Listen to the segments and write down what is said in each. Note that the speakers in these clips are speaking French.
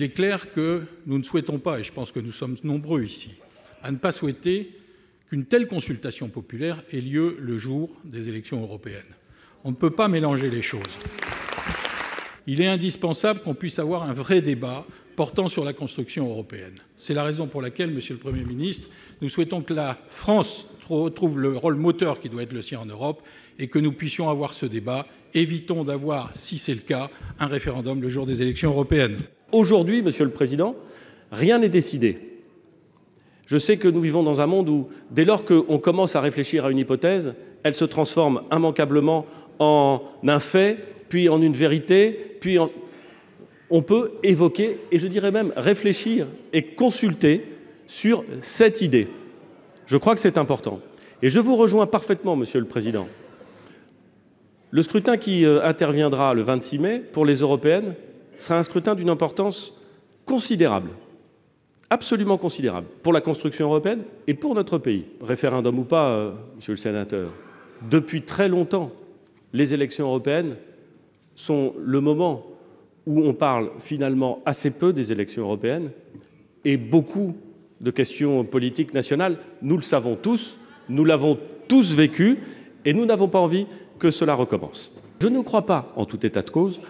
il est clair que nous ne souhaitons pas, et je pense que nous sommes nombreux ici, à ne pas souhaiter qu'une telle consultation populaire ait lieu le jour des élections européennes. On ne peut pas mélanger les choses. Il est indispensable qu'on puisse avoir un vrai débat portant sur la construction européenne. C'est la raison pour laquelle, Monsieur le Premier ministre, nous souhaitons que la France retrouve le rôle moteur qui doit être le sien en Europe et que nous puissions avoir ce débat. Évitons d'avoir, si c'est le cas, un référendum le jour des élections européennes. Aujourd'hui, Monsieur le Président, rien n'est décidé. Je sais que nous vivons dans un monde où, dès lors qu'on commence à réfléchir à une hypothèse, elle se transforme immanquablement en un fait, puis en une vérité, puis en... On peut évoquer, et je dirais même réfléchir et consulter sur cette idée. Je crois que c'est important. Et je vous rejoins parfaitement, Monsieur le Président. Le scrutin qui interviendra le 26 mai pour les européennes sera un scrutin d'une importance considérable, absolument considérable, pour la construction européenne et pour notre pays. Référendum ou pas, Monsieur le Sénateur, depuis très longtemps, les élections européennes sont le moment où on parle finalement assez peu des élections européennes et beaucoup de questions politiques nationales. Nous le savons tous, nous l'avons tous vécu et nous n'avons pas envie que cela recommence. Je ne crois pas, en tout état de cause,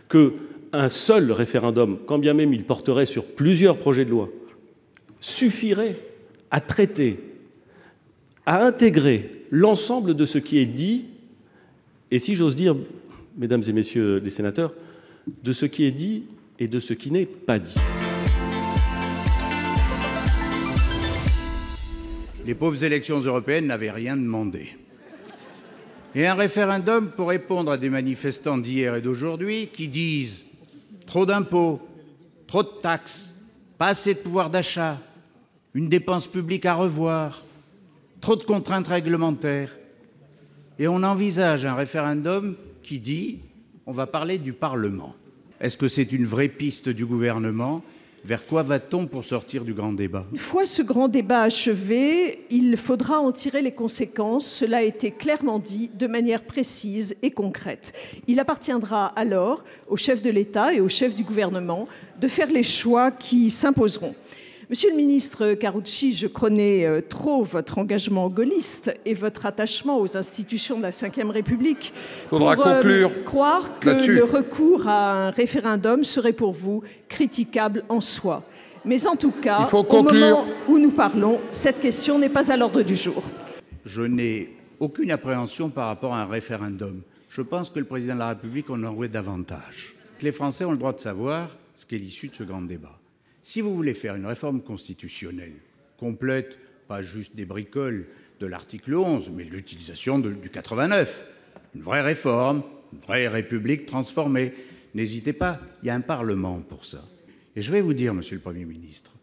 qu'un seul référendum, quand bien même il porterait sur plusieurs projets de loi, suffirait à traiter, à intégrer l'ensemble de ce qui est dit, et si j'ose dire, mesdames et messieurs les sénateurs, de ce qui est dit et de ce qui n'est pas dit. Les pauvres élections européennes n'avaient rien demandé. Et un référendum pour répondre à des manifestants d'hier et d'aujourd'hui qui disent trop d'impôts, trop de taxes, pas assez de pouvoir d'achat, une dépense publique à revoir, trop de contraintes réglementaires. Et on envisage un référendum qui dit on va parler du Parlement. Est-ce que c'est une vraie piste du gouvernement ? Vers quoi va-t-on pour sortir du grand débat ? Une fois ce grand débat achevé, il faudra en tirer les conséquences. Cela a été clairement dit de manière précise et concrète. Il appartiendra alors au chef de l'État et au chef du gouvernement de faire les choix qui s'imposeront. Monsieur le ministre Karoutchi, je connais trop votre engagement gaulliste et votre attachement aux institutions de la Ve République pour croire que le recours à un référendum serait pour vous critiquable en soi. Mais en tout cas, au moment où nous parlons, cette question n'est pas à l'ordre du jour. Je n'ai aucune appréhension par rapport à un référendum. Je pense que le président de la République en aurait davantage. Que les Français ont le droit de savoir ce qu'est l'issue de ce grand débat. Si vous voulez faire une réforme constitutionnelle complète, pas juste des bricoles de l'article 11, mais l'utilisation du 89, une vraie réforme, une vraie République transformée, n'hésitez pas, il y a un Parlement pour ça. Et je vais vous dire, Monsieur le Premier ministre,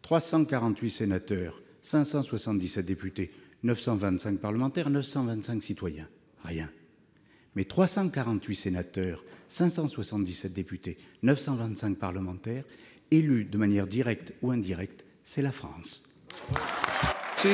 348 sénateurs, 577 députés, 925 parlementaires, 925 citoyens, rien. Mais 348 sénateurs, 577 députés, 925 parlementaires, élus de manière directe ou indirecte, c'est la France. Merci.